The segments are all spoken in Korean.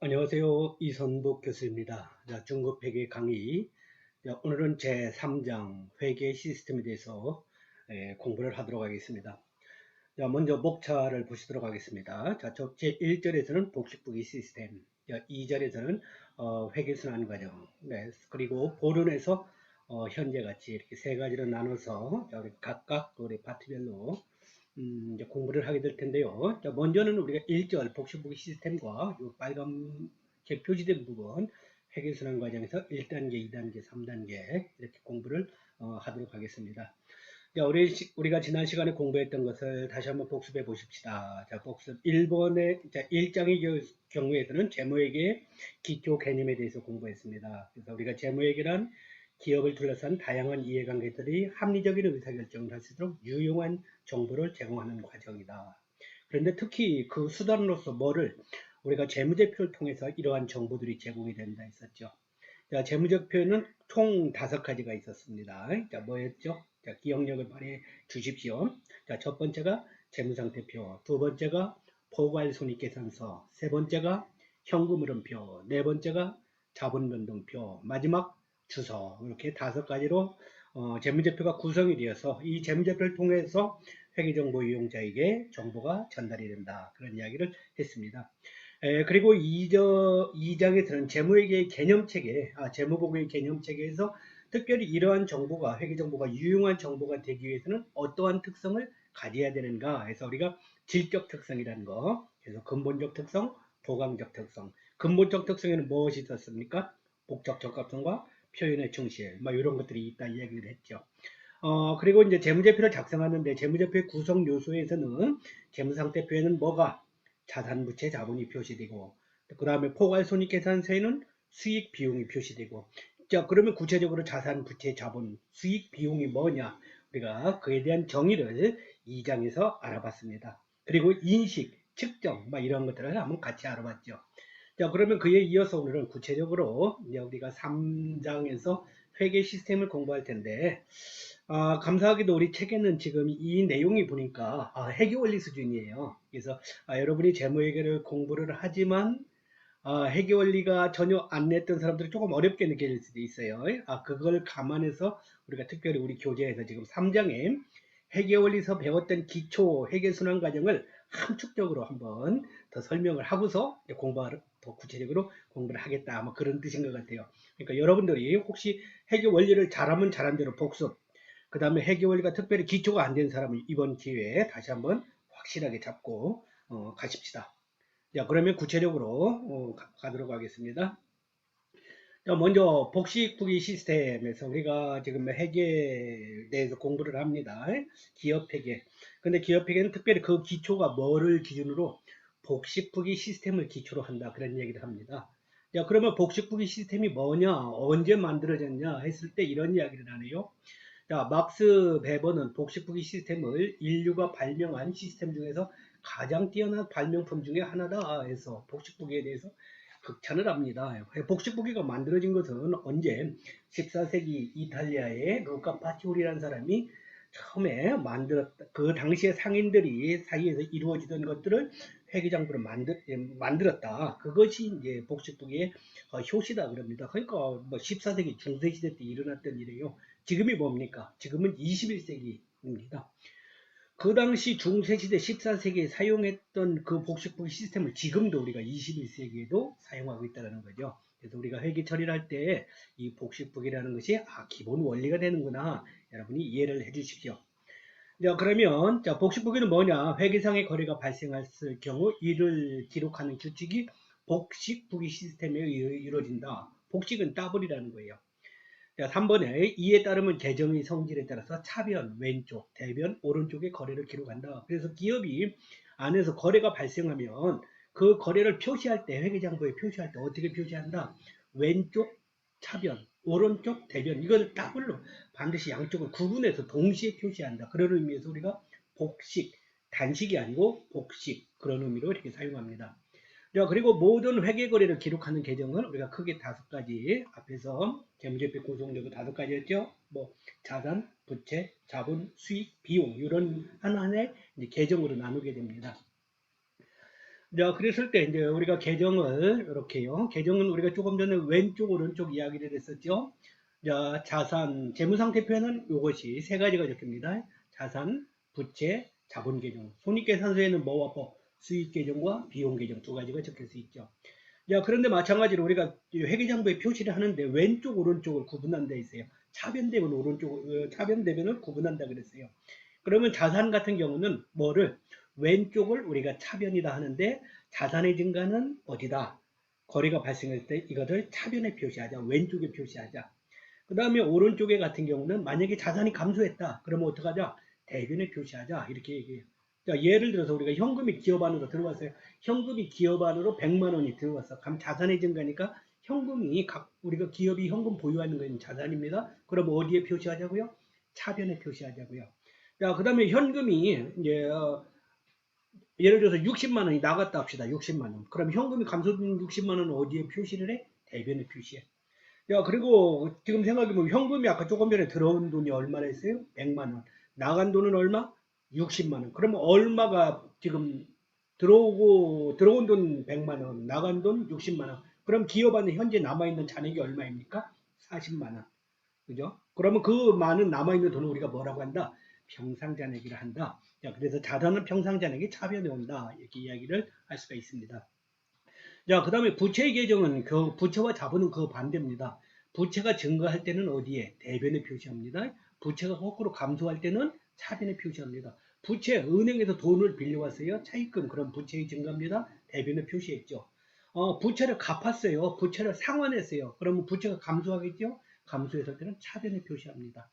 안녕하세요. 이선복 교수입니다. 자, 중급 회계 강의. 자, 오늘은 제3장 회계 시스템에 대해서 공부를 하도록 하겠습니다. 자, 먼저 목차를 보시도록 하겠습니다. 자, 제1절에서는 복식부기 시스템, 자, 2절에서는 회계순환 과정, 네, 그리고 보론에서 현재같이 이렇게 세 가지로 나눠서 자, 우리 각각 우리 파트별로 이제 공부를 하게 될 텐데요. 자, 먼저는 우리가 1절 복식부기 시스템과 이 빨간색 표시된 부분 회계순환 과정에서 1단계, 2단계, 3단계 이렇게 공부를 하도록 하겠습니다. 자, 우리가 지난 시간에 공부했던 것을 다시 한번 복습해 보십시다. 자, 복습 1번의, 자, 1장의 경우에서는 재무회계 기초 개념에 대해서 공부했습니다. 그래서 우리가 재무회계란 기업을 둘러싼 다양한 이해관계들이 합리적인 의사결정을 할 수 있도록 유용한 정보를 제공하는 과정이다. 그런데 특히 그 수단으로서 우리가 재무제표를 통해서 이러한 정보들이 제공이 된다 했었죠. 자, 재무제표는 총 5가지가 있었습니다. 자, 뭐였죠? 자, 기억력을 발휘해 주십시오. 자, 첫 번째가 재무상태표, 두 번째가 포괄손익계산서, 세 번째가 현금흐름표, 네 번째가 자본변동표, 마지막 주소. 이렇게 5가지로 재무제표가 구성이 되어서 이 재무제표를 통해서 회계정보 이용자에게 정보가 전달이 된다. 그런 이야기를 했습니다. 그리고 2장에서는 재무회계의 개념체계, 재무보고의 개념체계에서 특별히 이러한 정보가, 회계정보가 유용한 정보가 되기 위해서는 어떠한 특성을 가져야 되는가 해서 우리가 질적 특성이라는 거, 그래서 근본적 특성, 보강적 특성. 근본적 특성에는 무엇이 있었습니까? 복적 적합성과 표현의 충실, 이런 것들이 있다 이야기를 했죠. 그리고 이제 재무제표를 작성하는데 재무제표의 구성 요소에서는 재무상태표에는 뭐가 자산, 부채, 자본이 표시되고 그 다음에 포괄손익계산서에는 수익, 비용이 표시되고 자 그러면 구체적으로 자산, 부채, 자본, 수익, 비용이 뭐냐 우리가 그에 대한 정의를 2장에서 알아봤습니다. 그리고 인식, 측정 이런 것들을 한번 같이 알아봤죠. 자 그러면 그에 이어서 오늘은 구체적으로 이제 우리가 3장에서 회계 시스템을 공부할 텐데 감사하게도 우리 책에는 지금 이 내용이 보니까 회계원리 수준이에요. 그래서 여러분이 재무회계를 공부를 하지만 회계원리가 전혀 안 냈던 사람들이 조금 어렵게 느껴질 수도 있어요. 그걸 감안해서 우리가 특별히 우리 교재에서 지금 3장에 회계원리에서 배웠던 기초 회계순환 과정을 함축적으로 한번 더 설명을 하고서 더 구체적으로 공부를 하겠다. 그런 뜻인 것 같아요. 그러니까 여러분들이 혹시 회계원리를 잘하면 잘한 대로 복습, 그 다음에 회계원리가 특별히 기초가 안 된 사람은 이번 기회에 다시 한번 확실하게 잡고 가십시다. 자, 그러면 구체적으로 가도록 하겠습니다. 자, 먼저 복식부기 시스템에서 우리가 지금 회계에 대해서 공부를 합니다. 기업회계. 근데 기업회계는 특별히 그 기초가 뭐를 기준으로 복식부기 시스템을 기초로 한다. 그런 얘기를 합니다. 자, 그러면 복식부기 시스템이 뭐냐, 언제 만들어졌냐 했을 때 이런 이야기를 하네요. 자, 막스 베버는 복식부기 시스템을 인류가 발명한 시스템 중에서 가장 뛰어난 발명품 중에 하나다 해서 복식부기에 대해서 극찬을 합니다. 복식부기가 만들어진 것은 언제 14세기 이탈리아의 루카 파티오리라는 사람이 처음에 만들었다. 그 당시에 상인들이 사이에서 이루어지던 것들을 회계장부로 만들었다. 그것이 이제 복식부기의 효시다 그럽니다. 그러니까 14세기 중세시대 때 일어났던 일이에요. 지금이 뭡니까? 지금은 21세기입니다. 그 당시 중세시대 14세기에 사용했던 그 복식부기 시스템을 지금도 우리가 21세기에도 사용하고 있다는 거죠. 그래서 우리가 회계 처리를 할 때 이 복식부기라는 것이 기본 원리가 되는구나. 여러분이 이해를 해 주십시오. 자, 그러면 복식부기는 뭐냐? 회계상의 거래가 발생했을 경우 이를 기록하는 규칙이 복식부기 시스템에 이루어진다. 복식은 따블이라는 거예요. 자, 3번에 이에 따르면 계정의 성질에 따라서 차변 왼쪽, 대변 오른쪽의 거래를 기록한다. 그래서 기업이 안에서 거래가 발생하면 그 거래를 표시할 때 회계장부에 표시할 때 어떻게 표시한다? 왼쪽 차변, 오른쪽 대변 이걸 더블로 반드시 양쪽을 구분해서 동시에 표시한다. 그런 의미에서 우리가 복식, 단식이 아니고 복식 그런 의미로 이렇게 사용합니다. 자, 그리고 모든 회계거래를 기록하는 계정은 우리가 크게 5가지, 앞에서 재무제표 구성되고 5가지였죠. 자산, 부채, 자본, 수익, 비용 이런 하나하나의 계정으로 나누게 됩니다. 자, 그랬을 때 이제 우리가 계정을 이렇게요. 계정은 우리가 조금 전에 왼쪽 오른쪽 이야기를 했었죠. 자, 자산 재무상태표에는 이것이 세 가지가 적힙니다. 자산, 부채, 자본 계정. 손익계산서에는 뭐와 뭐 수익 계정과 비용 계정 두 가지가 적힐 수 있죠. 자, 그런데 마찬가지로 우리가 회계장부에 표시를 하는데 왼쪽 오른쪽을 구분한다 했어요. 차변대변 오른쪽 차변대변을 구분한다 그랬어요. 그러면 자산 같은 경우는 뭐를 왼쪽을 우리가 차변이다 하는데 자산의 증가는 어디다? 거래가 발생할 때 이것을 차변에 표시하자. 왼쪽에 표시하자. 그 다음에 오른쪽에 같은 경우는 만약에 자산이 감소했다. 그러면 어떡하자? 대변에 표시하자. 이렇게 얘기해요. 자, 예를 들어서 우리가 현금이 기업 안으로 들어왔어요. 현금이 기업 안으로 100만 원이 들어왔어. 그럼 자산의 증가니까 현금이 우리가 기업이 현금 보유하는 건 자산입니다. 그럼 어디에 표시하자고요? 차변에 표시하자고요. 자, 그 다음에 현금이 이제 예를 들어서 60만 원이 나갔다 합시다. 60만 원. 그럼 현금이 감소된 60만 원은 어디에 표시를 해? 대변에 표시해. 야, 그리고 지금 생각해보면 현금이 아까 조금 전에 들어온 돈이 얼마나 했어요? 100만 원. 나간 돈은 얼마? 60만 원. 그러면 얼마가 지금 들어온 돈 100만 원, 나간 돈 60만 원. 그럼 기업 안에 현재 남아있는 잔액이 얼마입니까? 40만 원. 그죠? 그러면 그 많은 남아있는 돈을 우리가 뭐라고 한다? 평상잔액이라 한다. 자, 그래서 자산은 평상잔액이 차변에 온다. 이렇게 이야기를 할 수가 있습니다. 자, 그 다음에 부채 계정은 그 부채와 자본은 그 반대입니다. 부채가 증가할 때는 어디에? 대변에 표시합니다. 부채가 거꾸로 감소할 때는 차변에 표시합니다. 부채, 은행에서 돈을 빌려왔어요. 차입금, 그럼 부채의 증가입니다. 대변에 표시했죠. 부채를 갚았어요. 부채를 상환했어요. 그러면 부채가 감소하겠죠? 감소했을 때는 차변에 표시합니다.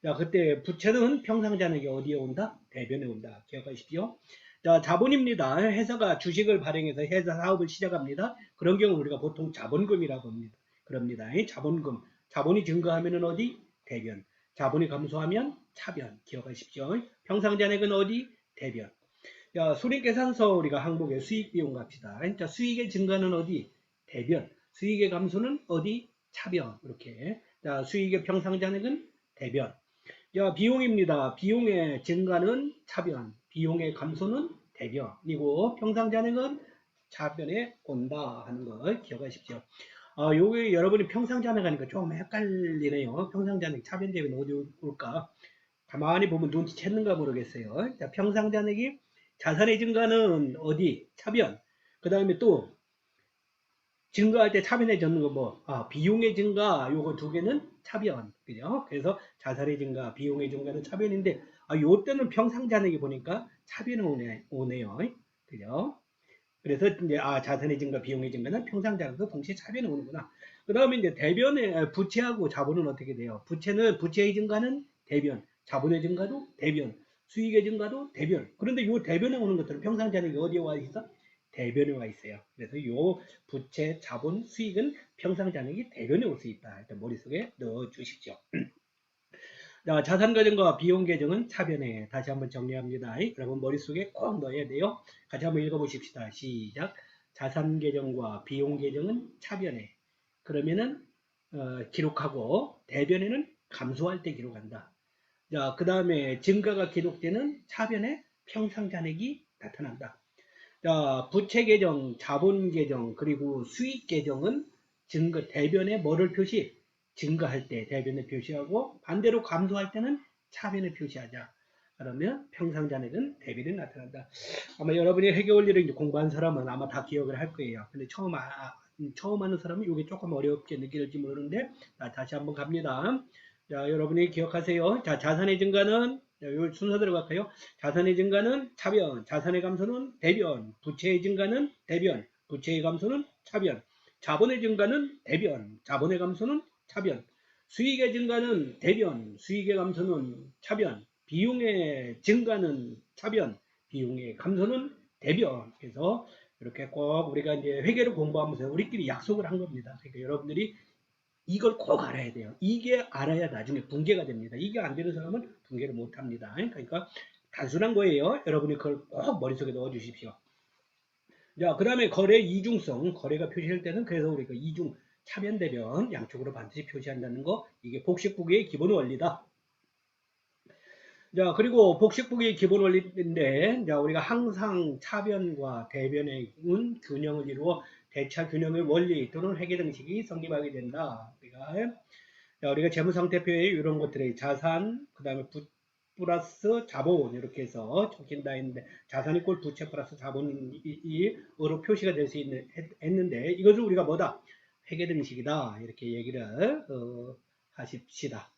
자, 그때 부채는 평상잔액이 어디에 온다? 대변에 온다. 기억하십시오. 자, 자본입니다. 회사가 주식을 발행해서 회사 사업을 시작합니다. 그런 경우 우리가 보통 자본금이라고 합니다. 그럽니다. 자본금. 자본이 증가하면은 어디? 대변. 자본이 감소하면 차변. 기억하십시오. 평상잔액은 어디? 대변. 자, 손익계산서 우리가 항목에 수익비용 갑시다. 자, 수익의 증가는 어디? 대변. 수익의 감소는 어디? 차변. 이렇게. 자, 수익의 평상잔액은 대변. 자, 비용입니다. 비용의 증가는 차변, 비용의 감소는 대변이고 평상잔액은 차변에 온다 하는 걸 기억하십시오. 요게 여러분이 평상잔액 하니까 조금 헷갈리네요. 평상잔액, 차변, 대변 어디 올까? 가만히 보면 눈치챘는가 모르겠어요. 자, 평상잔액이 자산의 증가는 어디? 차변. 그 다음에 또 증가할 때 차변에 적는 거 뭐, 비용의 증가, 요거 두 개는 차변. 그죠? 그래서 자산의 증가, 비용의 증가는 차변인데, 요 때는 평상잔액이 보니까 차변에 오네요. 그죠? 그래서 이제, 자산의 증가, 비용의 증가는 평상잔액도 동시에 차변에 오는구나. 그 다음에 이제 대변의, 부채하고 자본은 어떻게 돼요? 부채의 증가는 대변, 자본의 증가도 대변, 수익의 증가도 대변. 그런데 요 대변에 오는 것들은 평상잔액이 어디에 와 있어? 대변에 와 있어요. 그래서 요 부채, 자본, 수익은 평상잔액이 대변에 올 수 있다. 일단 머릿속에 넣어 주십시오. 자, 자산 계정과 비용 계정은 차변에 다시 한번 정리합니다. 여러분 머릿속에 꼭 넣어야 돼요. 같이 한번 읽어보십시다. 시작. 자산 계정과 비용 계정은 차변에. 그러면은 기록하고 대변에는 감소할 때 기록한다. 자, 그 다음에 증가가 기록되는 차변에 평상잔액이 나타난다. 자, 부채 계정, 자본 계정, 그리고 수익 계정은 대변에 뭐를 표시? 증가할 때 대변에 표시하고 반대로 감소할 때는 차변에 표시하자. 그러면 평상잔액은 대변에 나타난다. 아마 여러분이 회계 원리를 이제 공부한 사람은 아마 다 기억을 할 거예요. 근데 처음 하는 사람은 이게 조금 어렵게 느낄지 모르는데, 자, 다시 한번 갑니다. 자, 여러분이 기억하세요. 자, 자산의 증가는 요 순서대로 갈까요? 자산의 증가는 차변, 자산의 감소는 대변, 부채의 증가는 대변, 부채의 감소는 차변, 자본의 증가는 대변, 자본의 감소는 차변, 수익의 증가는 대변, 수익의 감소는 차변, 비용의 증가는 차변, 비용의 감소는 대변. 그래서 이렇게 꼭 우리가 이제 회계를 공부하면서 우리끼리 약속을 한 겁니다. 그러니까 여러분들이 이걸 꼭 알아야 돼요. 이게 알아야 나중에 분계가 됩니다. 이게 안 되는 사람은 분계를 못 합니다. 그러니까 단순한 거예요. 여러분이 그걸 꼭 머릿속에 넣어 주십시오. 자, 그 다음에 거래 이중성, 거래가 표시할 때는 그래서 우리가 이중, 차변, 대변 양쪽으로 반드시 표시한다는 거, 이게 복식국의 기본 원리다. 자, 그리고 복식북의 기본 원리인데, 자, 우리가 항상 차변과 대변의 균형을 이루어 대차 균형의 원리 또는 회계등식이 성립하게 된다. 우리가 재무상태표에 이런 것들이 자산, 그 다음에 플러스 자본 이렇게 해서 적힌다 했는데 자산 이꼴 부채 플러스 자본이로 표시가 될 수 했는데 이것을 우리가 뭐다? 회계등식이다 이렇게 얘기를 하십시다.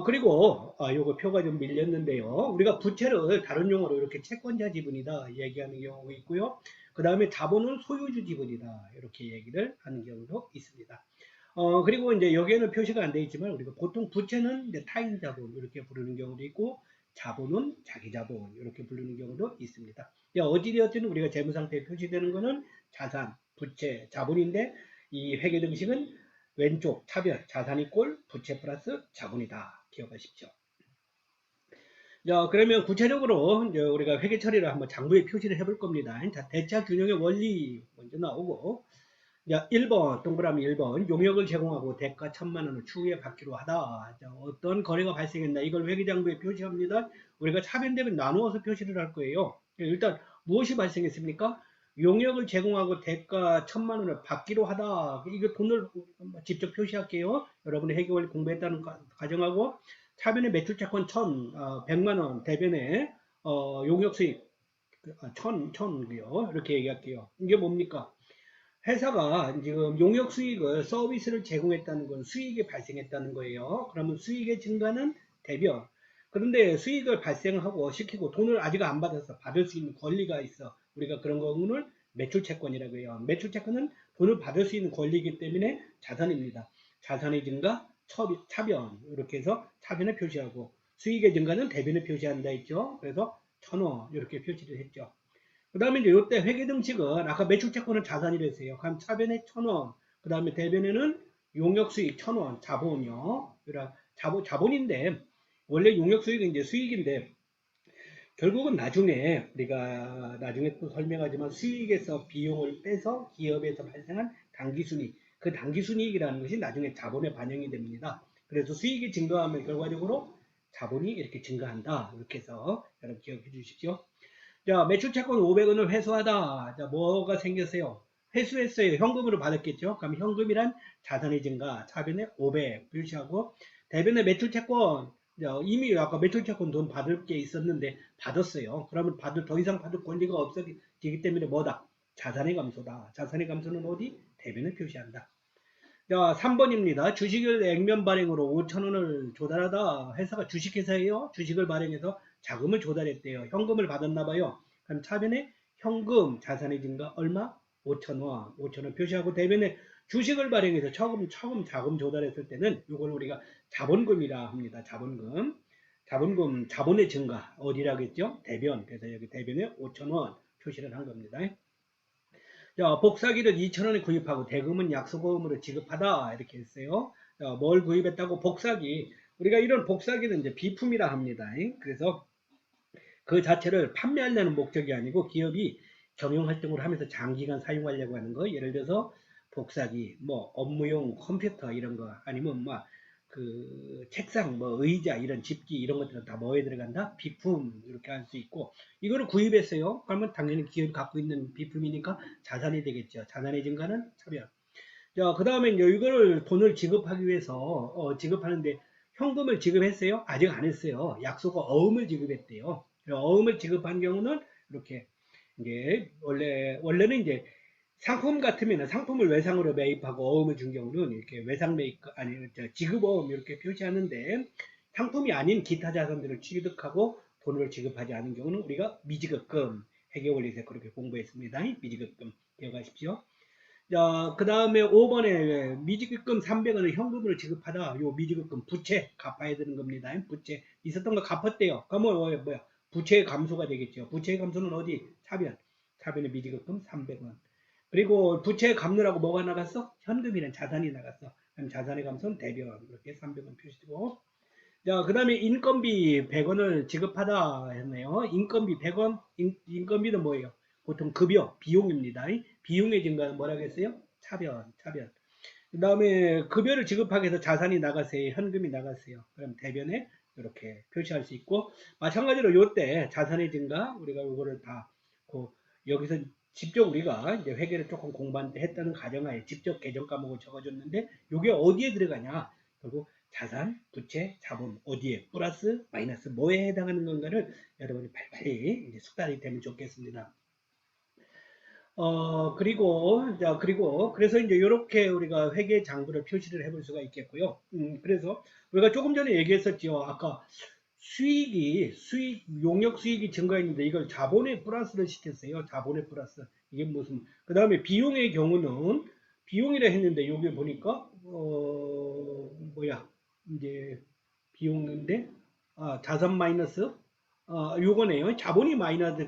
그리고 요거 표가 좀 밀렸는데요. 우리가 부채를 다른 용어로 이렇게 채권자 지분이다 얘기하는 경우가 있고요. 그 다음에 자본은 소유주 지분이다 이렇게 얘기를 하는 경우도 있습니다. 그리고 이제 여기에는 표시가 안 되어 있지만 우리가 보통 부채는 이제 타인 자본 이렇게 부르는 경우도 있고 자본은 자기 자본 이렇게 부르는 경우도 있습니다. 어찌되었든 우리가 재무 상태에 표시되는 것은 자산, 부채, 자본인데 이 회계 등식은 왼쪽 차별 자산이 꼴 부채 플러스 자본이다. 기억하십시오. 자, 그러면 구체적으로 이제 우리가 회계 처리를 한번 장부에 표시를 해볼 겁니다. 자, 대차 균형의 원리 먼저 나오고 자, 1번, 동그라미 1번, 용역을 제공하고 대가 1,000만원을 추후에 받기로 하다. 자, 어떤 거래가 발생했나, 이걸 회계장부에 표시합니다. 우리가 차변되면 나누어서 표시를 할 거예요. 일단, 무엇이 발생했습니까? 용역을 제공하고 대가 1,000만원을 받기로 하다. 이거 돈을 직접 표시할게요. 여러분이 회계원리 공부했다는 가정하고, 차변의 매출채권 1,100만원, 대변에, 용역 수익, 1,000이요. 이렇게 얘기할게요. 이게 뭡니까? 회사가 지금 용역 수익을 서비스를 제공했다는 건 수익이 발생했다는 거예요. 그러면 수익의 증가는 대변. 그런데 수익을 발생하고 시키고 돈을 아직 안 받아서 받을 수 있는 권리가 있어. 우리가 그런 거를 매출채권이라고 해요. 매출채권은 돈을 받을 수 있는 권리이기 때문에 자산입니다. 자산의 증가, 차변 이렇게 해서 차변에 표시하고 수익의 증가는 대변에 표시한다 했죠. 그래서 1,000원 이렇게 표시를 했죠. 그 다음에 이제 요때 회계등식은 아까 매출채권은 자산이랬어요. 그럼 차변에 1,000원, 그 다음에 대변에는 용역수익 1,000원, 자본이요. 그러니까 자본인데 원래 용역수익은 이제 수익인데 결국은 나중에 우리가 나중에 또 설명하지만 수익에서 비용을 빼서 기업에서 발생한 당기순이익, 그 당기순이익이라는 것이 나중에 자본에 반영이 됩니다. 그래서 수익이 증가하면 결과적으로 자본이 이렇게 증가한다. 이렇게 해서 여러분 기억해 주십시오. 자, 매출채권 500원을 회수하다. 자, 뭐가 생겼어요? 회수했어요. 현금으로 받았겠죠? 그럼 현금이란 자산의 증가, 차변에 500 표시하고, 대변에 매출채권, 이미 아까 매출채권 돈 받을 게 있었는데 받았어요. 그러면 더 이상 받을 권리가 없어지기 때문에 뭐다? 자산의 감소다. 자산의 감소는 어디? 대변에 표시한다. 자, 3번입니다. 주식을 액면 발행으로 5,000원을 조달하다. 회사가 주식회사예요. 주식을 발행해서 자금을 조달했대요. 현금을 받았나봐요. 그럼 차변에 현금 자산의 증가 얼마? 5,000원. 5,000원 표시하고 대변에 주식을 발행해서 자금 조달했을 때는 이걸 우리가 자본금이라 합니다. 자본의 증가. 어디라겠죠? 대변. 그래서 여기 대변에 5,000원 표시를 한 겁니다. 자, 복사기를 2,000원에 구입하고 대금은 약소보험으로 지급하다 이렇게 했어요. 자, 뭘 구입했다고? 복사기. 우리가 이런 복사기는 이제 비품이라 합니다. 그래서 그 자체를 판매하려는 목적이 아니고 기업이 경영활동을 하면서 장기간 사용하려고 하는 거. 예를 들어서 복사기, 뭐 업무용 컴퓨터 이런 거 아니면 뭐 그 책상, 뭐 의자 이런 집기 이런 것들은 다 뭐에 들어간다? 비품 이렇게 할 수 있고 이거를 구입했어요. 그러면 당연히 기업이 갖고 있는 비품이니까 자산이 되겠죠. 자산의 증가는 차별. 자, 그 다음에 이제 이거를 돈을 지급하기 위해서 지급하는데 현금을 지급했어요? 아직 안 했어요. 약속과 어음을 지급했대요. 어음을 지급한 경우는 이렇게 이제 원래는 이제 상품 같으면 상품을 외상으로 매입하고 어음을 준 경우는 이렇게 외상 매입 아니 지급어음 이렇게 표시하는데 상품이 아닌 기타 자산들을 취득하고 돈을 지급하지 않은 경우는 우리가 미지급금 회계원리에서 그렇게 공부했습니다. 미지급금 기억하십시오. 자, 그 다음에 5번에 미지급금 300원을 현금으로 지급하다. 요 미지급금 부채 갚아야 되는 겁니다. 부채 있었던 거 갚았대요. 그러면 뭐야? 부채의 감소가 되겠죠. 부채의 감소는 어디? 차변의 미지급금 300원. 그리고 부채 갚느라고 뭐가 나갔어? 현금이란 자산이 나갔어. 그럼 자산의 감소는 대변. 이렇게 300원 표시되고. 자, 그 다음에 인건비 100원을 지급하다 했네요. 인건비 100원. 인건비는 뭐예요? 보통 급여, 비용입니다. 비용의 증가는 뭐라고 했어요? 차변. 그 다음에 급여를 지급하기 위해서 자산이 나갔어요. 현금이 나갔어요. 그럼 대변에 이렇게 표시할 수 있고, 마찬가지로 요때 자산의 증가 우리가 요거를 다 여기서 직접 우리가 이제 회계를 조금 공부했다는 가정하에 직접 계정 과목을 적어줬는데 요게 어디에 들어가냐, 결국 자산, 부채, 자본 어디에 플러스 마이너스 뭐에 해당하는 건가를 여러분이 빨리빨리 이제 숙달이 되면 좋겠습니다. 그래서 이제 이렇게 우리가 회계 장부를 표시를 해볼 수가 있겠고요. 그래서 우리가 조금 전에 얘기했었죠. 아까 용역 수익이 증가했는데 이걸 자본에 플러스를 시켰어요. 자본에 플러스. 이게 무슨, 그 다음에 비용의 경우는 비용이라 했는데 여기 보니까, 이제 비용인데, 자산 마이너스, 요거네요. 자본이 마이너스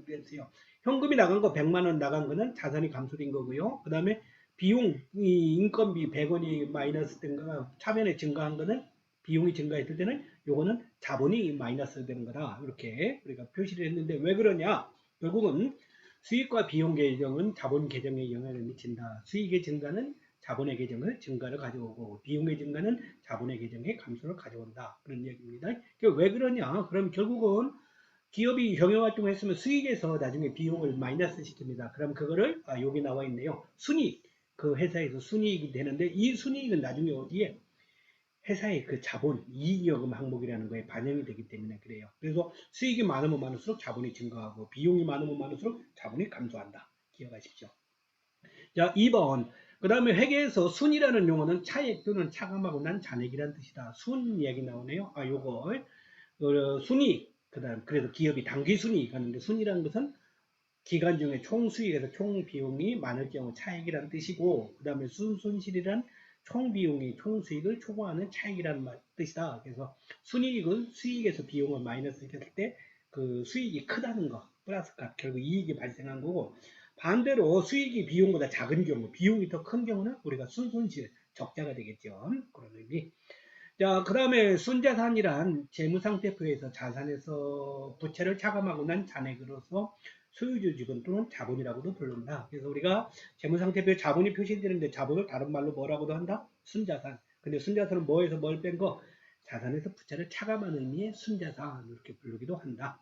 됐어요. 현금이 나간 거 100만 원 나간 거는 자산이 감소된 거고요. 그 다음에 비용, 이 인건비 100원이 마이너스 된 거, 차변에 증가한 거는 비용이 증가했을 때는 요거는 자본이 마이너스 되는 거다. 이렇게 우리가 표시를 했는데 왜 그러냐? 결국은 수익과 비용 계정은 자본 계정에 영향을 미친다. 수익의 증가는 자본의 계정을 증가를 가져오고 비용의 증가는 자본의 계정에 감소를 가져온다. 그런 얘기입니다. 왜 그러냐? 그럼 결국은 기업이 경영활동을 했으면 수익에서 나중에 비용을 마이너스 시킵니다. 그럼 그거를 여기 나와 있네요. 순이익, 그 회사에서 순이익이 되는데 이 순이익은 나중에 어디에 회사의 그 자본, 이익여금 항목이라는 거에 반영이 되기 때문에 그래요. 그래서 수익이 많으면 많을수록 자본이 증가하고 비용이 많으면 많을수록 자본이 감소한다. 기억하십시오. 자, 2번. 그 다음에 회계에서 순이라는 용어는 차액 또는 차감하고 난 잔액이라는 뜻이다. 순 이야기 나오네요. 요거 순이익. 그 다음 그래도 기업이 당기 순이익 하는데 순이라는 것은 기간 중에 총 수익에서 총 비용이 많을 경우 차익이라는 뜻이고, 그 다음에 순손실이란 총 비용이 총 수익을 초과하는 차익이라는 뜻이다. 그래서 순이익은 수익에서 비용을 마이너스 했을 때 그 수익이 크다는 거, 플러스 값, 결국 이익이 발생한 거고, 반대로 수익이 비용보다 작은 경우, 비용이 더 큰 경우는 우리가 순손실, 적자가 되겠죠. 그런 의미. 자, 그 다음에 순자산이란 재무상태표에서 자산에서 부채를 차감하고 난 잔액으로서 소유주 지분 또는 자본이라고도 부른다. 그래서 우리가 재무상태표에 자본이 표시되는데 자본을 다른 말로 뭐라고도 한다? 순자산. 근데 순자산은 뭐에서 뭘 뺀 거? 자산에서 부채를 차감하는 의미의 순자산 이렇게 부르기도 한다.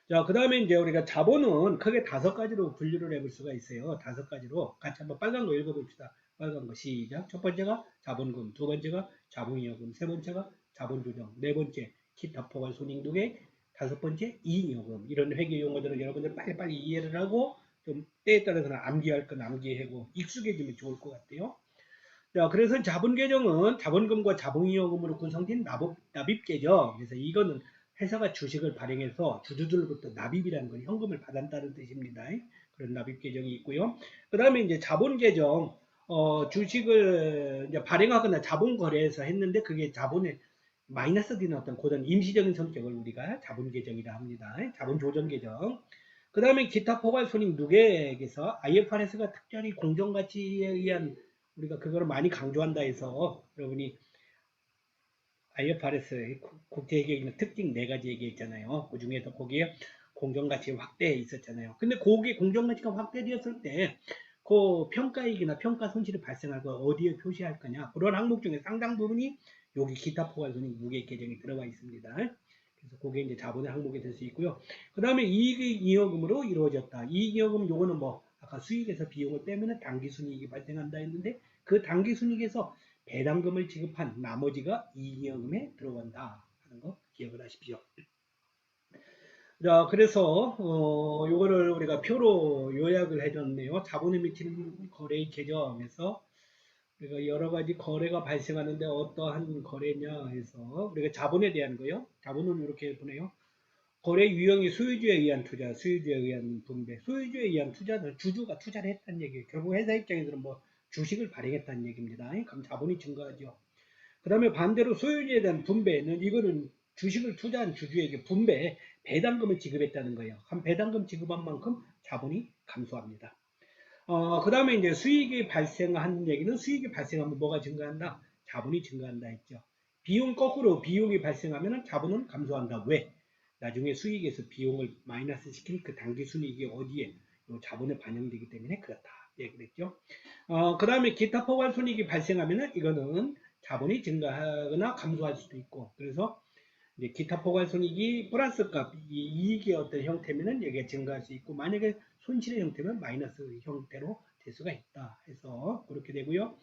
자, 그 다음에 이제 우리가 자본은 크게 5가지로 분류를 해볼 수가 있어요. 5가지로. 같이 한번 빨간 거 읽어봅시다. 빨간 거 시작. 첫 번째가 자본금, 두 번째가 자본이여금, 세 번째가 자본조정, 네 번째 기타 포괄 손익등의, 다섯 번째 이익여금. 이런 회계 용어들은 여러분들 빨리빨리 이해를 하고 좀 때에 따라서는 암기할 건 암기하고 익숙해지면 좋을 것 같아요. 자, 그래서 자본 계정은 자본금과 자본이익금으로 구성된 납입 계정. 그래서 이거는 회사가 주식을 발행해서 주주들로부터 납입이라는 건 현금을 받았다는 뜻입니다. 그런 납입 계정이 있고요. 그 다음에 이제 자본 계정, 주식을 이제 발행하거나 자본 거래해서 했는데 그게 자본에 마이너스 되는 어떤 고런 임시적인 성격을 우리가 자본 계정이라 합니다. 자본 조정 계정. 그 다음에 기타 포괄 손익 누계액에서 IFRS가 특별히 공정가치에 의한 우리가 그거를 많이 강조한다 해서 여러분이 IFRS 국제회계의 특징 4가지 얘기했잖아요. 그 중에서 거기에 공정가치 확대에 있었잖아요. 근데 거기에 공정가치가 확대되었을 때 그 평가이익이나 평가 손실이 발생할 거 어디에 표시할 거냐, 그런 항목 중에 상당 부분이 여기 기타 포괄손익 무계 계정에 들어가 있습니다. 그래서 그게 이제 자본의 항목이 될 수 있고요. 그 다음에 이익이익금으로 이루어졌다. 이익이익금 요거는 뭐 아까 수익에서 비용을 빼면 당기순이익이 발생한다 했는데 그 당기순이익에서 배당금을 지급한 나머지가 이익이익금에 들어간다 하는 거 기억을 하십시오. 자, 그래서 요거를 우리가 표로 요약을 해줬네요. 자본에 미치는 거래의 계정에서 우리가 여러 가지 거래가 발생하는데 어떠한 거래냐 해서 우리가 자본에 대한 거요. 자본은 이렇게 보내요. 거래 유형이 소유주에 의한 투자, 소유주에 의한 분배. 소유주에 의한 투자는 주주가 투자를 했다는 얘기예요. 결국 회사 입장에서는 뭐 주식을 발행했다는 얘기입니다. 그럼 자본이 증가하죠. 그 다음에 반대로 소유주에 대한 분배는 이거는 주식을 투자한 주주에게 분배, 배당금을 지급했다는 거예요. 한 배당금 지급한 만큼 자본이 감소합니다. 그 다음에 이제 수익이 발생한 얘기는 수익이 발생하면 뭐가 증가한다? 자본이 증가한다 했죠. 비용 거꾸로 비용이 발생하면 자본은 감소한다. 왜? 나중에 수익에서 비용을 마이너스 시킨 그 당기순이익이 어디에? 요 자본에 반영되기 때문에 그렇다. 얘기를 했죠. 그 다음에 기타 포괄손익이 발생하면 이거는 자본이 증가하거나 감소할 수도 있고, 그래서 이제 기타 포괄손익이 플러스 값, 이익의 어떤 형태면은 여기에 증가할 수 있고, 만약에 손실의 형태면 마이너스 형태로 될 수가 있다 해서 그렇게 되고요.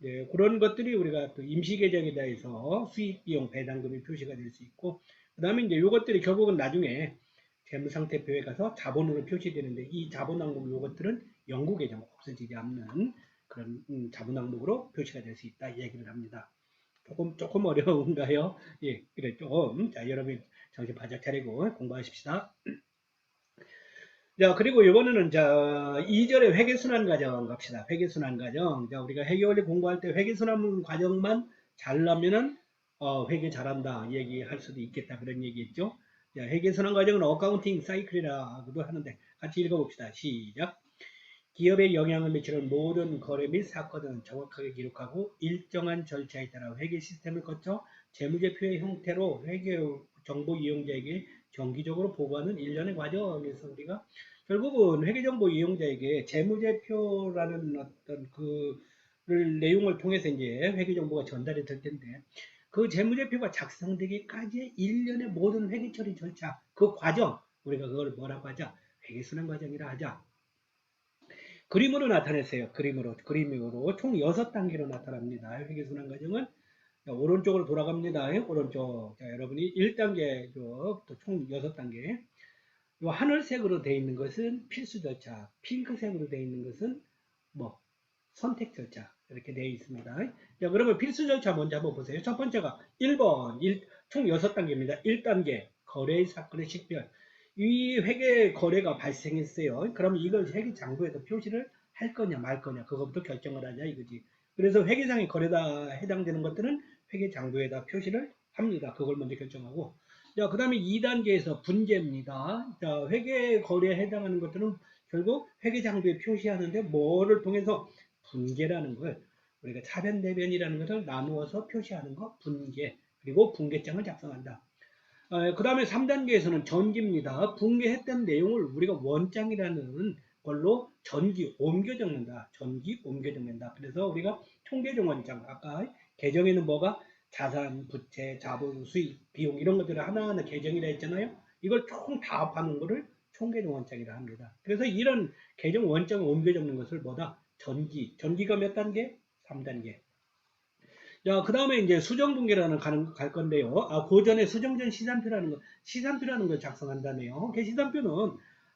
예, 그런 것들이 우리가 또 임시계정에 대해서 수익비용 배당금이 표시가 될 수 있고, 그 다음에 이제 요것들이 결국은 나중에 재무상태표에 가서 자본으로 표시되는데, 이 자본 항목 요것들은 영구계정 없어지지 않는 그런 자본 항목으로 표시가 될 수 있다 얘기를 합니다. 조금 어려운가요? 예, 그래 좀. 자, 여러분 정신 바짝 차리고 공부하십시다. 자, 그리고 이번에는 자, 2절의 회계순환 과정 갑시다. 회계순환 과정. 자, 우리가 회계원리 공부할 때 회계순환 과정만 잘나면은 회계 잘한다 얘기할 수도 있겠다 그런 얘기했죠. 자, 회계순환 과정은 어카운팅 사이클이라고도 하는데 같이 읽어봅시다. 시작. 기업에 영향을 미치는 모든 거래 및 사건은 정확하게 기록하고 일정한 절차에 따라 회계 시스템을 거쳐 재무제표의 형태로 회계 정보 이용자에게 정기적으로 보고하는 일련의 과정에서 우리가 결국은 회계정보 이용자에게 재무제표라는 어떤 내용을 통해서 이제 회계정보가 전달이 될 텐데, 그 재무제표가 작성되기까지의 일련의 모든 회계 처리 절차, 그 과정, 우리가 그걸 뭐라고 하자? 회계순환 과정이라 하자. 그림으로 나타냈어요. 그림으로 총 6단계로 나타납니다. 회계순환 과정은 자, 오른쪽으로 돌아갑니다. 오른쪽. 자, 여러분이 1단계 총 6단계. 요 하늘색으로 되어 있는 것은 필수 절차, 핑크색으로 되어 있는 것은 뭐 선택 절차 이렇게 되어 있습니다. 자, 그러면 필수 절차 먼저 한번 보세요. 첫 번째가 1번, 총 6단계입니다. 1단계 거래 사건의 식별. 이 회계 거래가 발생했어요. 그러면 이걸 회계장부에서 표시를 할 거냐 말 거냐 그것부터 결정을 하자 이거지. 그래서 회계상의 거래다 해당되는 것들은 회계장부에다 표시를 합니다. 그걸 먼저 결정하고, 자, 그 다음에 2단계에서 분재입니다. 자, 회계 거래에 해당하는 것들은 결국 회계장부에 표시하는데 뭐를 통해서 분계라는 걸, 우리가 차변 대변이라는 것을 나누어서 표시하는 거 분계, 그리고 분계장을 작성한다. 그 다음에 3단계에서는 전기입니다. 분계했던 내용을 우리가 원장이라는 걸로 전기 옮겨 적는다. 전기 옮겨 적는다. 그래서 우리가 통계정원장, 아까 계정에는 뭐가 자산, 부채, 자본, 수익, 비용 이런 것들을 하나하나 계정이라 했잖아요. 이걸 총 다 합하는 거를 총계정원장이라 합니다. 그래서 이런 계정 원장을 옮겨 적는 것을 뭐다? 전기가 몇 단계? 3단계. 자, 그 다음에 이제 수정분계라는 갈 건데요. 그 전에 수정전 시산표라는 걸 작성한다네요. 그 시산표는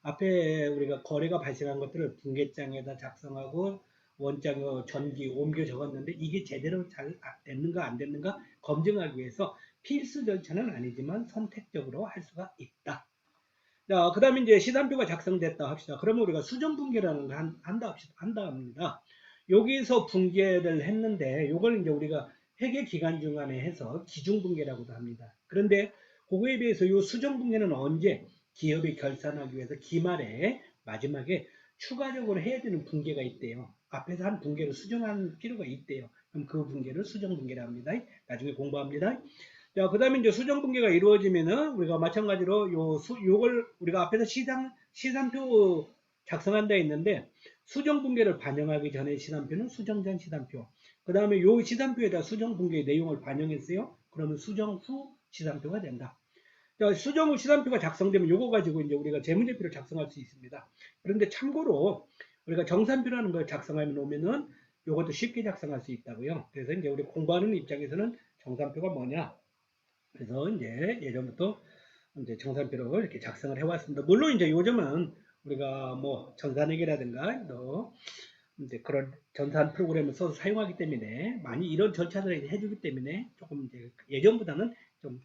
앞에 우리가 거래가 발생한 것들을 분계장에다 작성하고 원장 전기 옮겨 적었는데 이게 제대로 잘 됐는가 안 됐는가 검증하기 위해서 필수 절차는 아니지만 선택적으로 할 수가 있다. 자, 그 다음에 이제 시산표가 작성됐다 합시다. 그러면 우리가 수정분계라는 걸 한다 합니다. 여기서 분계를 했는데, 요걸 이제 우리가 회계 기간 중간에 해서 기중분계라고도 합니다. 그런데 그거에 비해서 요 수정분계는 언제 기업이 결산하기 위해서 기말에 마지막에 추가적으로 해야 되는 분계가 있대요. 앞에서 한 분계를 수정할 필요가 있대요. 그럼 그 분계를 수정분계라 합니다. 나중에 공부합니다. 자, 그 다음에 이제 수정분계가 이루어지면은 우리가 마찬가지로 요걸 우리가 앞에서 시산표 작성한다 했는데, 수정분계를 반영하기 전에 시산표는 수정전 시산표. 그 다음에 요 시산표에다 수정분계의 내용을 반영했어요. 그러면 수정 후 시산표가 된다. 자, 수정 후 시산표가 작성되면 요거 가지고 이제 우리가 재무제표를 작성할 수 있습니다. 그런데 참고로 우리가 정산표라는 걸 작성하면 오면은 요것도 쉽게 작성할 수 있다고요. 그래서 이제 우리 공부하는 입장에서는 정산표가 뭐냐? 그래서 이제 예전부터 이제 정산표를 이렇게 작성을 해왔습니다. 물론 이제 요즘은 우리가 뭐 전산회계라든가 또 이제 그런 전산 프로그램을 써서 사용하기 때문에 많이 이런 절차들을 해주기 때문에 조금 이제 예전보다는 좀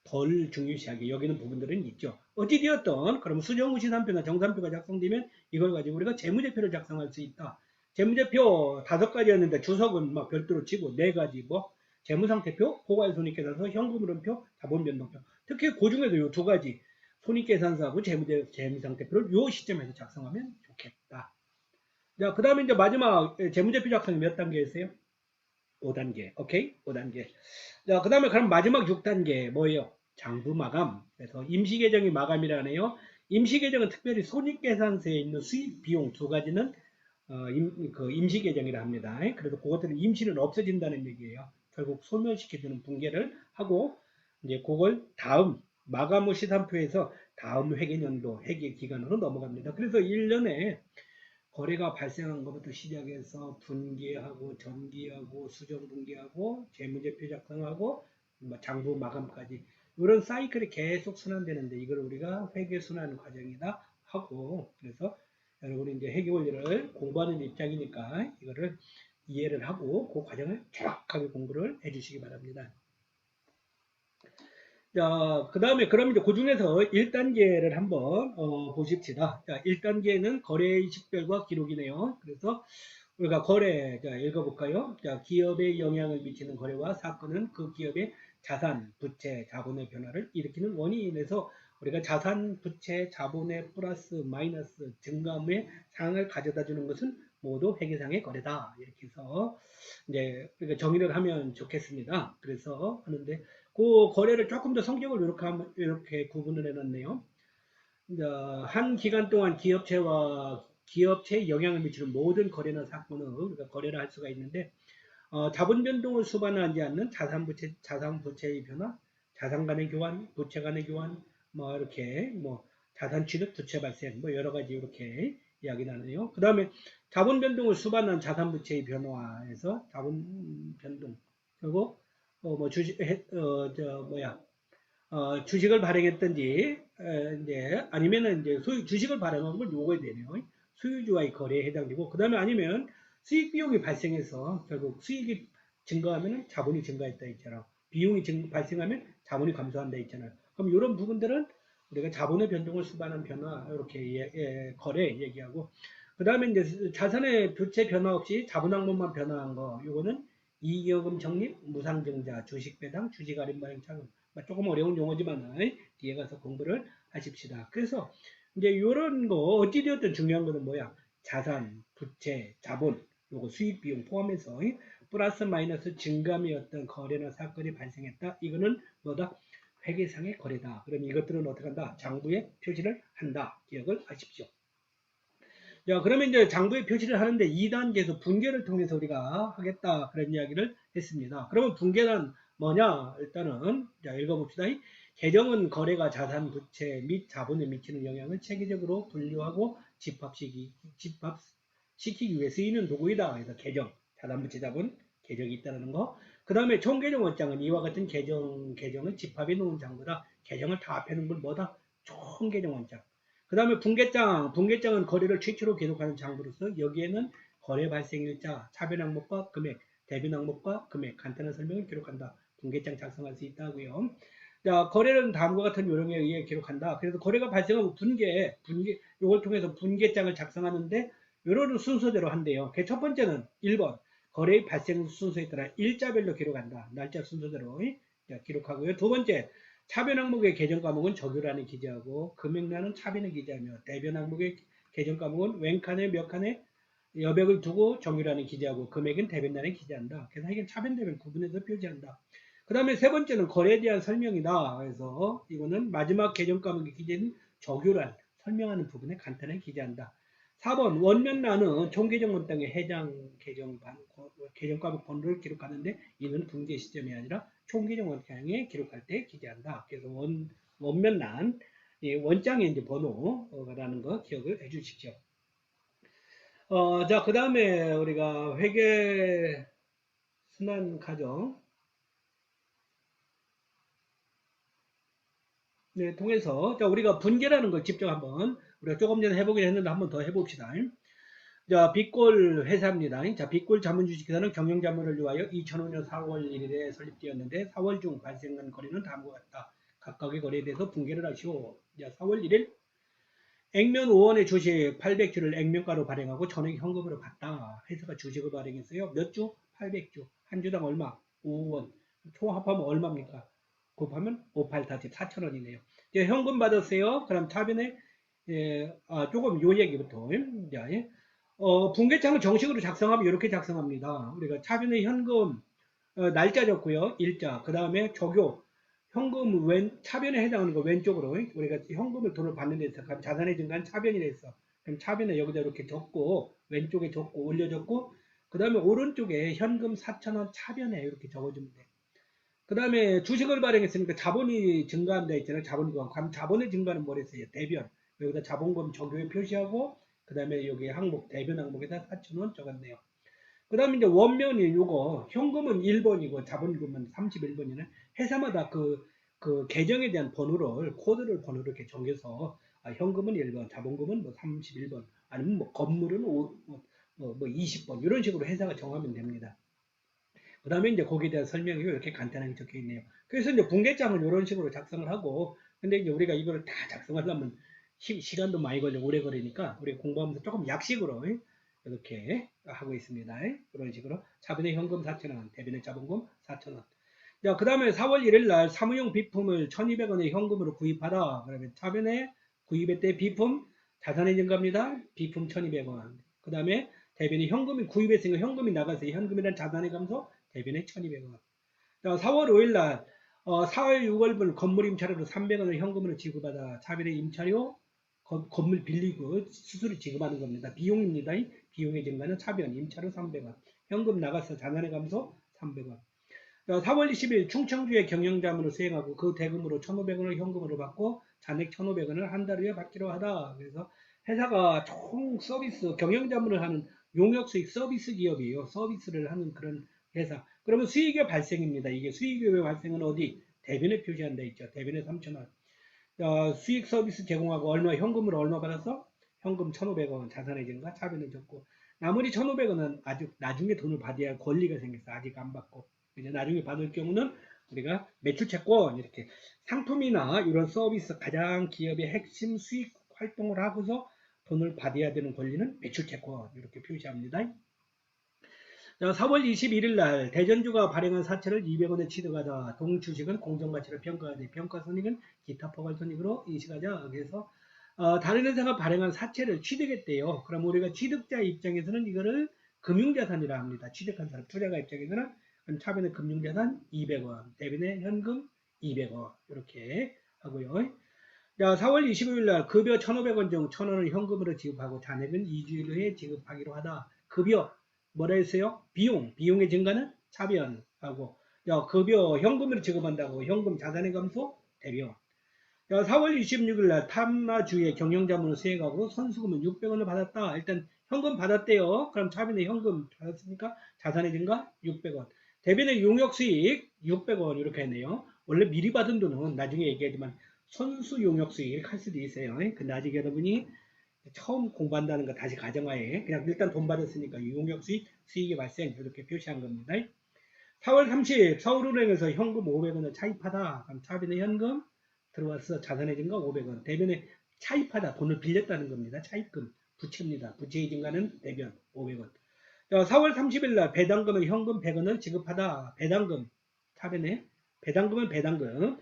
덜 중요시하게 여기는 부분들은 있죠. 어찌되었던 그럼 수정 후 시산표나 정산표가 작성되면 이걸 가지고 우리가 재무제표를 작성할 수 있다. 재무제표 5가지였는데 주석은 막 별도로 치고 4가지 뭐 재무상태표, 포괄손익계산서, 현금흐름표, 자본변동표. 특히 그 중에도 이 2가지 손익계산서하고 재무상태표를 이 시점에서 작성하면 좋겠다. 자, 그 다음에 이제 마지막 재무제표 작성이 몇 단계였어요? 5단계. 오케이? 5단계. 자, 그 다음에 그럼 마지막 6단계 뭐예요? 장부 마감. 그래서 임시계정이 마감이라네요. 임시계정은 특별히 손익계산서에 있는 수익, 비용 2가지는 임시계정이라 합니다. 그래서 그것들은 임시는 없어진다는 얘기예요. 결국 소멸시켜주는 분계를 하고 이제 그걸 다음 마감 후 시산표에서 다음 회계연도 회계 기간으로 넘어갑니다. 그래서 1년에 거래가 발생한 것부터 시작해서 분기하고 전기하고 수정분기하고 재무제표 작성하고 장부 마감까지 이런 사이클이 계속 순환되는데 이걸 우리가 회계순환 과정이다 하고, 그래서 여러분이 이제 회계 원리를 공부하는 입장이니까 이거를 이해를 하고 그 과정을 정확하게 공부를 해주시기 바랍니다. 자, 그 다음에 그럼 이제 그 중에서 1단계를 한번 보십시다. 자, 1단계는 거래의 식별과 기록이네요. 그래서 우리가 거래, 자, 읽어볼까요? 자, 기업에 영향을 미치는 거래와 사건은 그 기업의 자산, 부채, 자본의 변화를 일으키는 원인에서 우리가 자산, 부채, 자본의 플러스, 마이너스, 증감의 상황을 가져다 주는 것은 모두 회계상의 거래다. 이렇게 해서 이제 우리가 정의를 하면 좋겠습니다. 그래서 하는데 그 거래를 조금 더 성격을 이렇게 구분을 해놨네요. 한 기간 동안 기업체에 영향을 미치는 모든 거래나 사건은 우리가 거래를 할 수가 있는데 자본 변동을 수반하지 않는 자산 부채의 변화, 자산 간의 교환, 부채 간의 교환, 뭐 이렇게 뭐 자산 취득, 부채 발생, 뭐 여러 가지 이렇게 이야기 나누네요. 그 다음에 자본 변동을 수반한 자산 부채의 변화에서 자본 변동, 그리고 뭐 주식을 발행했든지, 이제, 아니면은 이제 주식을 발행한 걸 요구해야 되네요. 소유주와의 거래에 해당되고, 그 다음에 아니면 수익 비용이 발생해서 결국 수익이 증가하면 자본이 증가했다 했잖아. 비용이 발생하면 자본이 감소한다 했잖아요. 그럼 이런 부분들은 우리가 자본의 변동을 수반한 변화, 이렇게 거래 얘기하고, 그 다음에 이제 자산의 부채 변화 없이 자본 항목만 변화한 거, 요거는 이익여금 적립, 무상증자, 주식 배당, 주식 할인 발행 차금. 조금 어려운 용어지만 뒤에 가서 공부를 하십시다. 그래서 이제 이런 거 어찌되었든 중요한 거는 뭐야? 자산, 부채, 자본, 요거 수익 비용 포함해서 플러스 마이너스 증감의 어떤 거래나 사건이 발생했다. 이거는 뭐다? 회계상의 거래다. 그럼 이것들은 어떻게 한다? 장부에 표시를 한다. 기억을 하십시오. 자, 그러면 이제 장부에 표시를 하는데 2단계에서 분계를 통해서 우리가 하겠다. 그런 이야기를 했습니다. 그러면 분계란 뭐냐? 일단은, 자, 읽어봅시다. 계정은 거래가 자산, 부채 및 자본에 미치는 영향을 체계적으로 분류하고 집합시키기 위해 쓰이는 도구이다. 그래서 계정, 자산, 부채, 자본, 계정이 있다는 거. 그 다음에 총계정 원장은 이와 같은 계정을 집합해 놓은 장부다. 계정을 다 합해놓은 걸 뭐다? 총계정 원장. 그 다음에 분계장은 거래를 최초로 기록하는 장부로서 여기에는 거래 발생일자, 차변 항목과 금액, 대변 항목과 금액, 간단한 설명을 기록한다. 분계장 작성할 수 있다고요. 자, 거래는 다음과 같은 요령에 의해 기록한다. 그래서 거래가 발생하고 요걸 통해서 분계장을 작성하는데 요런 순서대로 한대요. 첫 번째는 1번, 거래의 발생 순서에 따라 일자별로 기록한다. 날짜 순서대로 기록하고요. 두 번째, 차변 항목의 계정 과목은 적유란에 기재하고 금액란은 차변에 기재하며 대변 항목의 계정 과목은 왼칸에 몇 칸에 여백을 두고 정유란에 기재하고 금액은 대변란에 기재한다. 그래서 이게 차변 대변 구분해서 표시한다. 그 다음에 세 번째는 거래에 대한 설명이다. 그래서 이거는 마지막 계정 과목에 기재는 적유란 설명하는 부분에 간단하게 기재한다. 4번 원면란은 총계정 원당의 해당 계정 과목 번호를 기록하는데 이는 분계 시점이 아니라 총계정 원장에 기록할 때 기재한다. 그래서 원면란 원장의 이제 번호라는 거 기억을 해주십시오. 자, 그 다음에 우리가 회계 순환 과정 통해서 자, 우리가 분계라는 걸 직접 한번 우리가 조금 전에 해보긴 했는데 한번 더 해봅시다. 자, 빅골 회사입니다. 자, 빅골 자문주식회사는 경영자문을 위하여 2005년 4월 1일에 설립되었는데 4월 중 발생한 거래는 다음과 같다. 각각의 거래에 대해서 분계를 하시오. 자, 4월 1일 액면 5원의 주식 800주를 액면가로 발행하고 전액 현금으로 받다. 회사가 주식을 발행했어요. 몇 주? 800주. 한 주당 얼마? 5원. 총합하면 얼마입니까? 곱하면 5840 4,000원이네요. 현금 받았어요. 그럼 차변에 조금 요 얘기부터. 자, 분계창을 정식으로 작성하면 이렇게 작성합니다. 우리가 차변에 현금 날짜 적고요. 일자. 그 다음에 조교. 현금 차변에 해당하는 거 왼쪽으로 우리가 현금을 돈을 받는 데 있어. 자산의 증가는 차변이라 했어. 그럼 차변에 여기다 이렇게 적고 왼쪽에 적고 올려 적고 그 다음에 오른쪽에 현금 4,000원 차변에 이렇게 적어주면 돼. 그 다음에 주식을 발행했으니까 자본이 증가한다 했잖아요. 자본금. 그럼 자본의 증가는 뭐랬어요? 대변. 여기다 자본금 적용에 표시하고, 그 다음에 여기 항목, 대변 항목에다 4,000원 적었네요. 그 다음에 이제 원면이 요거, 현금은 1번이고 자본금은 31번이네. 회사마다 그 계정에 대한 번호를, 코드를 번호를 이렇게 정해서, 현금은 1번, 자본금은 뭐 31번, 아니면 뭐 건물은 20번, 이런 식으로 회사가 정하면 됩니다. 그 다음에 이제 거기에 대한 설명이 이렇게 간단하게 적혀 있네요. 그래서 이제 분계장은 이런 식으로 작성을 하고, 근데 이제 우리가 이거를 다 작성하려면 시간도 많이 걸려, 오래 걸리니까, 우리 공부하면서 조금 약식으로 이렇게 하고 있습니다. 이런 식으로. 차변의 현금 4,000원, 대변의 자본금 4,000원. 자, 그 다음에 4월 1일 날 사무용 비품을 1,200원의 현금으로 구입하다. 그러면 차변에 구입했대 비품, 자산의 증가입니다. 비품 1,200원. 그 다음에 대변의 현금이 구입했으니까 현금이 나가서 현금이란 자산의 감소, 대변에 1,200원. 4월 5일 날 4월 6월분 건물 임차료로 300원을 현금으로 지급하다. 차별의 임차료 건물 빌리고 수수료 지급하는 겁니다. 비용입니다. 비용의 증가는 차변 임차료 300원. 현금 나가서 자산의 감소 300원. 4월 20일 충청주의 경영자문을 수행하고 그 대금으로 1,500원을 현금으로 받고 잔액 1,500원을 한 달 후에 받기로 하다. 그래서 회사가 총 서비스 경영자문을 하는 용역수익 서비스 기업이에요. 서비스를 하는 그런 회사. 그러면 수익의 발생입니다. 이게 수익의 발생은 어디? 대변에 표시한다 있죠. 대변에 3,000원. 수익 서비스 제공하고 얼마 현금으로 얼마 받았어? 현금 1,500원 자산의 증가 차변을 줬고 나머지 1,500원은 아주 나중에 돈을 받아야 할 권리가 생겼어. 아직 안 받고. 이제 나중에 받을 경우는 우리가 매출 채권 이렇게 상품이나 이런 서비스 가장 기업의 핵심 수익 활동을 하고서 돈을 받아야 되는 권리는 매출 채권 이렇게 표시합니다. 4월 21일 날 대전주가 발행한 사채를 200원에 취득하다. 동주식은 공정가치를 평가하되 평가손익은 기타 포괄손익으로 인식하자. 그래서 다른 회사가 발행한 사채를 취득했대요. 그럼 우리가 취득자 입장에서는 이거를 금융자산이라 합니다. 취득한 사람 투자가 입장에서는 차변의 금융자산 200원, 대변의 현금 200원 이렇게 하고요. 자, 4월 25일 날 급여 1,500원 중 1,000원을 현금으로 지급하고 잔액은 2주일 후에 지급하기로 하다. 급여 뭐라 했어요? 비용의 증가는 차변하고 급여 현금으로 지급한다고 현금 자산의 감소 대변. 4월 26일 날 탐마주의 경영자문을 수행하고 선수금은 600원을 받았다. 일단 현금 받았대요. 그럼 차변의 현금 받았으니까 자산의 증가 600원. 대변의 용역수익 600원 이렇게 했네요. 원래 미리 받은 돈은 나중에 얘기하지만 선수 용역수익 할 수도 있어요. 근데 아직 여러분이 처음 공부한다는 거 다시 가정하에 그냥 일단 돈 받았으니까 용역수익 수익의 발생 이렇게 표시한 겁니다. 4월 30일 서울은행에서 현금 500원을 차입하다. 그럼 차변의 현금 들어와서 자산의 증가 500원. 대변에 차입하다. 돈을 빌렸다는 겁니다. 차입금. 부채입니다. 부채의 증가는 대변 500원. 4월 30일 날 배당금은 현금 100원을 지급하다. 배당금. 차변에 배당금은 배당금.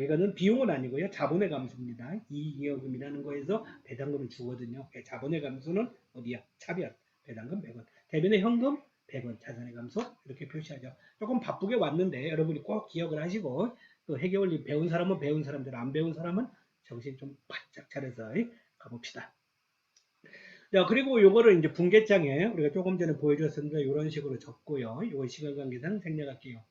이거는 비용은 아니고요. 자본의 감소입니다. 이익이익금이라는 거에서 배당금을 주거든요. 자본의 감소는 어디야? 차변. 배당금 100원. 대변의 현금 100원. 자산의 감소 이렇게 표시하죠. 조금 바쁘게 왔는데 여러분이 꼭 기억을 하시고 또 회계원리 배운 사람은 배운 사람들 안 배운 사람은 정신 좀 바짝 차려서 가봅시다. 자, 그리고 요거를 이제 분계장에 우리가 조금 전에 보여줬었는데 이런 식으로 적고요. 요거 시간 관계상 생략할게요.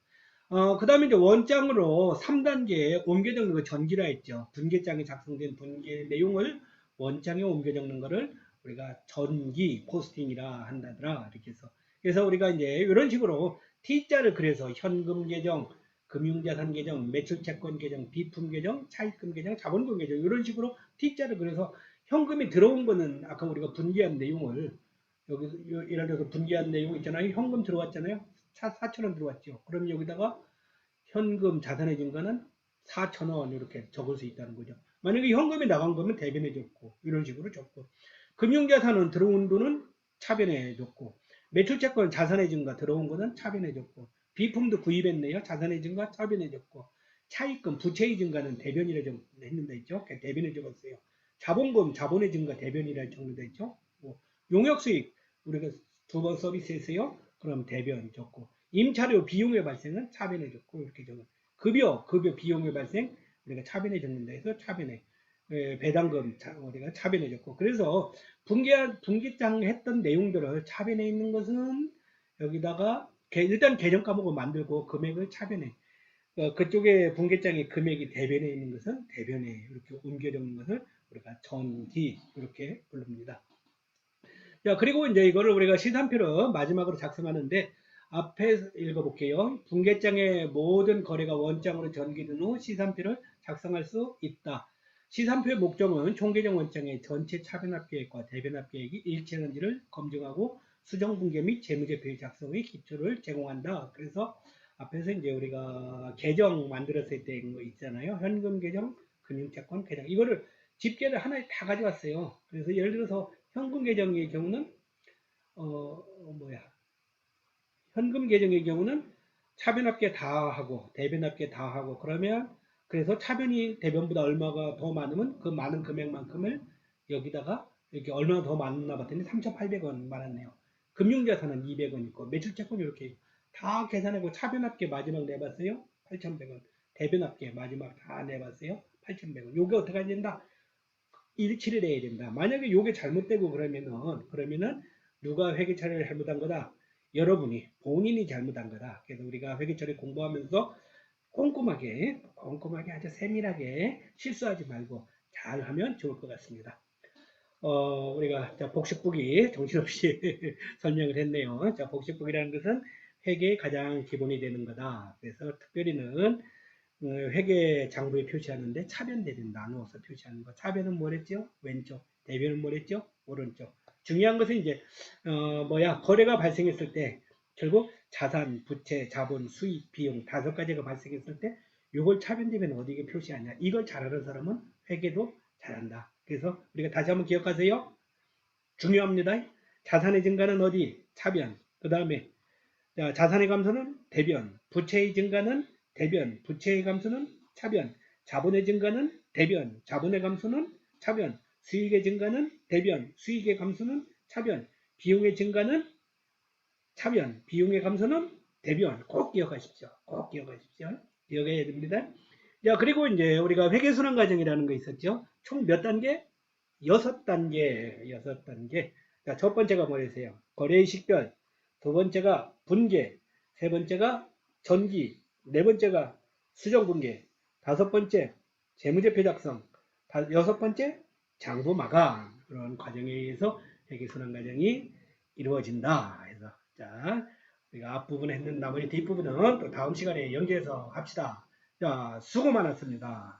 그 다음에 이제 원장으로 3단계에 옮겨 적는 거 전기라 했죠. 분계장에 작성된 분계 내용을 원장에 옮겨 적는 거를 우리가 전기 포스팅이라 한다더라. 이렇게 해서. 그래서 우리가 이제 이런 식으로 T자를 그래서 현금 계정, 금융자산 계정, 매출채권 계정, 비품 계정, 차입금 계정, 자본금 계정 이런 식으로 T자를 그래서 현금이 들어온 거는 아까 우리가 분기한 내용을 여기 예를 들어서 분기한 내용 있잖아요. 현금 들어왔잖아요. 4,000원 들어왔죠. 그럼 여기다가 현금 자산의 증가는 4,000원 이렇게 적을 수 있다는 거죠. 만약에 현금이 나간 거면 대변해 줬고 이런 식으로 적고 금융자산은 들어온 돈은 차변해 줬고 매출채권 자산의 증가 들어온 거는 차변해 줬고 비품도 구입했네요. 자산의 증가 차변해 줬고 차입금 부채의 증가는 대변이라 했는데 있죠. 대변해 적었어요. 자본금 자본의 증가 대변이라 적는데 있죠. 용역수익 우리가 2번 서비스했어요. 그럼 대변 적고 임차료 비용의 발생은 차변에 적고 이렇게 적어. 급여 비용의 발생 우리가 차변에 적는다 해서 차변에 배당금 우리가 차변에 적고 그래서 분기장 했던 내용들을 차변에 있는 것은 여기다가 일단 계정 과목을 만들고 금액을 차변에 그쪽에 분계장의 금액이 대변에 있는 것은 대변에 이렇게 옮겨 적는 것을 우리가 전기 이렇게 부릅니다. 자, 그리고 이제 이거를 우리가 시산표를 마지막으로 작성하는데 앞에 읽어볼게요. 분계장의 모든 거래가 원장으로 전기된 후 시산표를 작성할 수 있다. 시산표의 목적은 총계정 원장의 전체 차변합 계획과 대변합 계획이 일치하는지를 검증하고 수정 분계 및 재무제표의 작성의 기초를 제공한다. 그래서 앞에서 이제 우리가 계정 만들었을 때 거 있잖아요. 현금 계정, 금융채권 계정. 이거를 집계를 하나에 다 가져왔어요. 그래서 예를 들어서 현금 계정의 경우는 뭐야 현금 계정의 경우는 차변합계 다 하고 대변합계 다 하고 그러면 그래서 차변이 대변보다 얼마가 더 많으면 그 많은 금액만큼을 여기다가 이렇게 얼마나 더 많나 봤더니 3,800원 많았네요. 금융자산은 200원 있고 매출채권 이렇게 다 계산하고 차변합계 마지막 내봤어요. 8,100원. 대변합계 마지막 다 내봤어요. 8,100원. 요게 어떻게 해야 된다? 일치를 해야 된다. 만약에 요게 잘못되고 그러면은 누가 회계 처리를 잘못한 거다? 여러분이 본인이 잘못한 거다. 그래서 우리가 회계 처리 공부하면서 꼼꼼하게 아주 세밀하게 실수하지 말고 잘 하면 좋을 것 같습니다. 우리가 복식북이 정신없이 설명을 했네요. 자, 복식북이라는 것은 회계의 가장 기본이 되는 거다. 그래서 특별히는 회계 장부에 표시하는데 차변 대변 나누어서 표시하는 거. 차변은 뭐랬죠? 왼쪽. 대변은 뭐랬죠? 오른쪽. 중요한 것은 이제 거래가 발생했을 때 결국 자산, 부채, 자본, 수익, 비용 5가지가 발생했을 때 이걸 차변 대변 어디에 표시하냐. 이걸 잘하는 사람은 회계도 잘한다. 그래서 우리가 다시 한번 기억하세요. 중요합니다. 자산의 증가는 어디? 차변. 그 다음에 자산의 감소는 대변. 부채의 증가는 대변, 부채의 감소는 차변, 자본의 증가는 대변, 자본의 감소는 차변, 수익의 증가는 대변, 수익의 감소는 차변, 비용의 증가는 차변, 비용의 감소는 대변. 꼭 기억하십시오. 꼭 기억하십시오. 기억해야 됩니다. 자, 그리고 이제 우리가 회계순환 과정이라는 거 있었죠. 총 몇 단계? 6단계. 6단계. 자, 첫 번째가 뭐랬어요? 거래의 식별. 두 번째가 분계. 세 번째가 전기. 네 번째가 수정분계, 다섯 번째 재무제표 작성, 여섯 번째 장부 마감. 그런 과정에 의해서 회계순환 과정이 이루어진다. 그래서 자, 우리가 앞부분 했는 나머지 뒷부분은 또 다음 시간에 연계해서 합시다. 자, 수고 많았습니다.